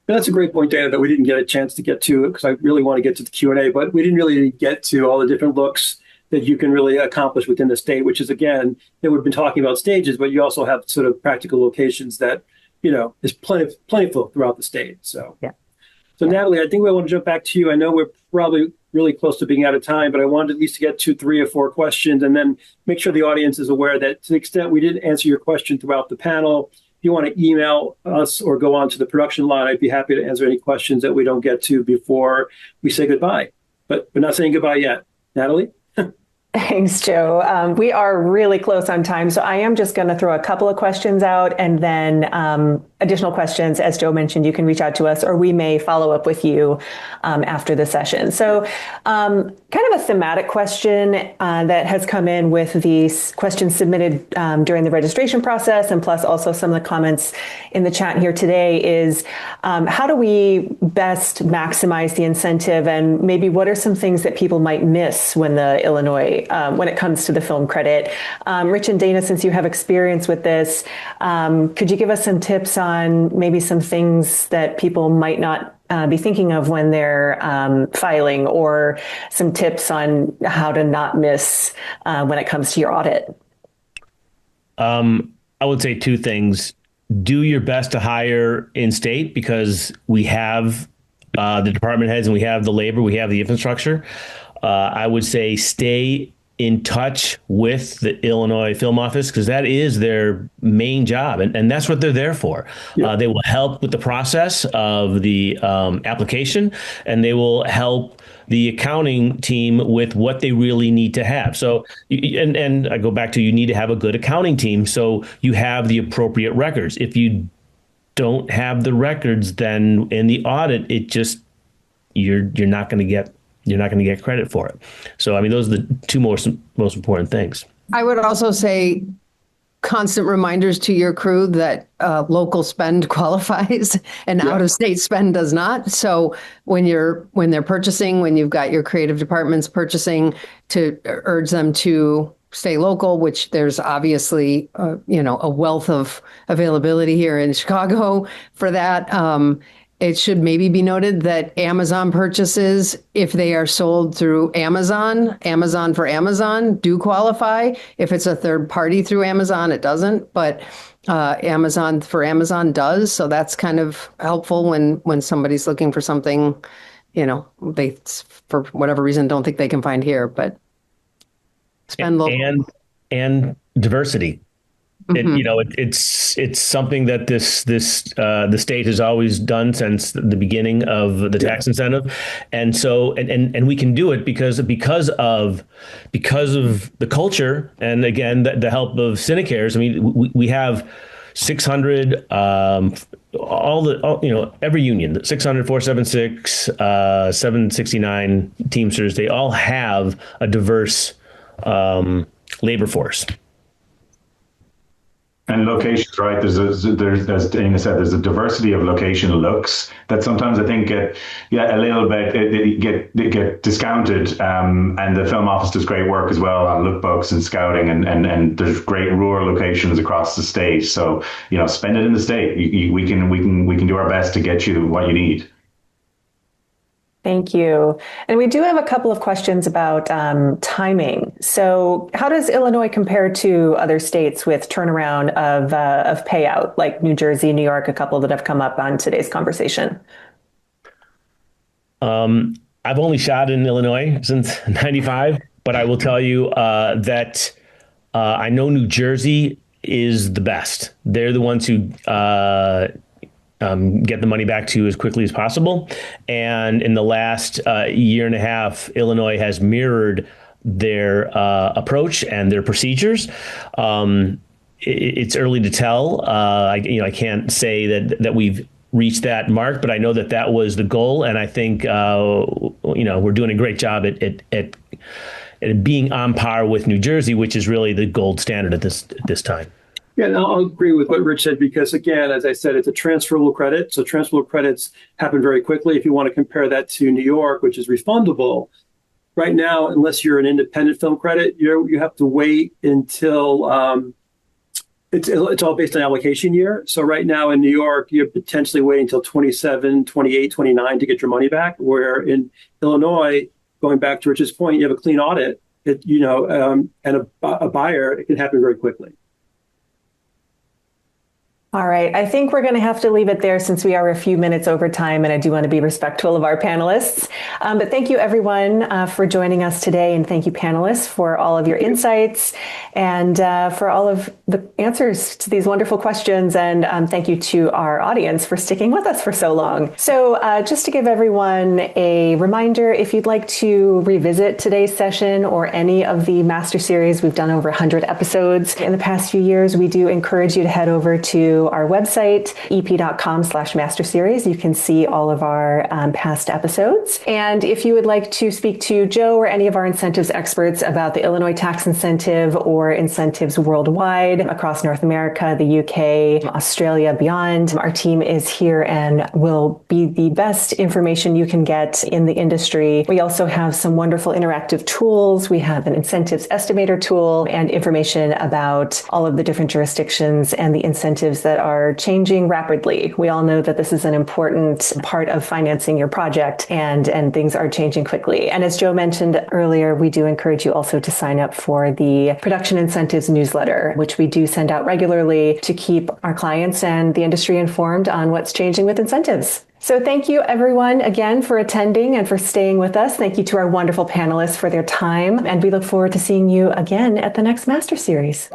That's a great point, Dana, that we didn't get a chance to get to, because I really want to get to the Q&A, but we didn't really get to all the different looks that you can really accomplish within the state, which is, again, we've been talking about stages, but you also have sort of practical locations that, is plentiful throughout the state. So, yeah. So Natalie, I think we want to jump back to you. I know we're probably really close to being out of time, but I wanted at least to get to 3 or 4 questions, and then make sure the audience is aware that to the extent we didn't answer your question throughout the panel, if you want to email us or go on to the production line, I'd be happy to answer any questions that we don't get to before we say goodbye. But we're not saying goodbye yet. Natalie? Thanks, Joe. We are really close on time, so I am just going to throw a couple of questions out, and then additional questions, as Joe mentioned, you can reach out to us, or we may follow up with you after the session. So kind of a thematic question that has come in with these questions submitted during the registration process, and plus also some of the comments in the chat here today, is how do we best maximize the incentive, and maybe what are some things that people might miss when when it comes to the film credit? Rich and Dana, since you have experience with this, could you give us some tips on maybe some things that people might not be thinking of when they're filing, or some tips on how to not miss when it comes to your audit? I would say 2 things. Do your best to hire in state, because we have the department heads, and we have the labor, we have the infrastructure. I would say stay in touch with the Illinois Film Office, because that is their main job, and that's what they're there for. Yeah. They will help with the process of the application, and they will help the accounting team with what they really need to have. So, and I go back to, you need to have a good accounting team, so you have the appropriate records. If you don't have the records, then in the audit, you're not going to get credit for it. So, those are the 2 most important things. I would also say constant reminders to your crew that local spend qualifies and out-of-state spend does not. So when they're purchasing, when you've got your creative departments purchasing, to urge them to stay local, which there's obviously, a wealth of availability here in Chicago for that. It should maybe be noted that Amazon purchases, if they are sold through Amazon for Amazon, do qualify. If it's a third party through Amazon, it doesn't. But Amazon for Amazon does. So that's kind of helpful when somebody's looking for something, they, for whatever reason, don't think they can find here. But spend local. And diversity. It's something that the state has always done since the beginning of the tax incentive, and so and we can do it because of the culture, and again the help of Cinecares. I mean, we have 600 every union, 600, 476, 769 Teamsters. They all have a diverse labor force. And locations, right? There's as Dana said, there's a diversity of location looks that sometimes I think get a little bit get discounted. And the film office does great work as well on lookbooks and scouting, and there's great rural locations across the state. So spend it in the state. We can do our best to get you what you need. Thank you. And we do have a couple of questions about timing. So how does Illinois compare to other states with turnaround of payout, like New Jersey, New York, a couple that have come up on today's conversation? I've only shot in Illinois since 95, but I will tell you that I know New Jersey is the best. They're the ones who get the money back to you as quickly as possible. And in the last year and a half, Illinois has mirrored their approach and their procedures. It's early to tell. I can't say that we've reached that mark, but I know that was the goal. And I think, we're doing a great job at being on par with New Jersey, which is really the gold standard at this time. Yeah, and I'll agree with what Rich said, because again, as I said, it's a transferable credit. So transferable credits happen very quickly. If you want to compare that to New York, which is refundable, right now, unless you're an independent film credit, you have to wait until it's all based on allocation year. So right now in New York, you're potentially waiting until 27, 28, 29 to get your money back. Where in Illinois, going back to Rich's point, you have a clean audit, and a buyer, it can happen very quickly. All right. I think we're going to have to leave it there since we are a few minutes over time, and I do want to be respectful of our panelists. But thank you, everyone, for joining us today. And thank you, panelists, for all of your insights and for all of the answers to these wonderful questions. And thank you to our audience for sticking with us for so long. So just to give everyone a reminder, if you'd like to revisit today's session or any of the Master Series, we've done over 100 episodes in the past few years, we do encourage you to head over to our website, ep.com/master series. You can see all of our past episodes. And if you would like to speak to Joe or any of our incentives experts about the Illinois tax incentive or incentives worldwide across North America, the UK, Australia, beyond, our team is here and will be the best information you can get in the industry. We also have some wonderful interactive tools. We have an incentives estimator tool and information about all of the different jurisdictions and the incentives that are changing rapidly. We all know that this is an important part of financing your project, and things are changing quickly. And as Joe mentioned earlier, we do encourage you also to sign up for the Production Incentives newsletter, which we do send out regularly to keep our clients and the industry informed on what's changing with incentives. So thank you, everyone, again, for attending and for staying with us. Thank you to our wonderful panelists for their time, and we look forward to seeing you again at the next Master Series.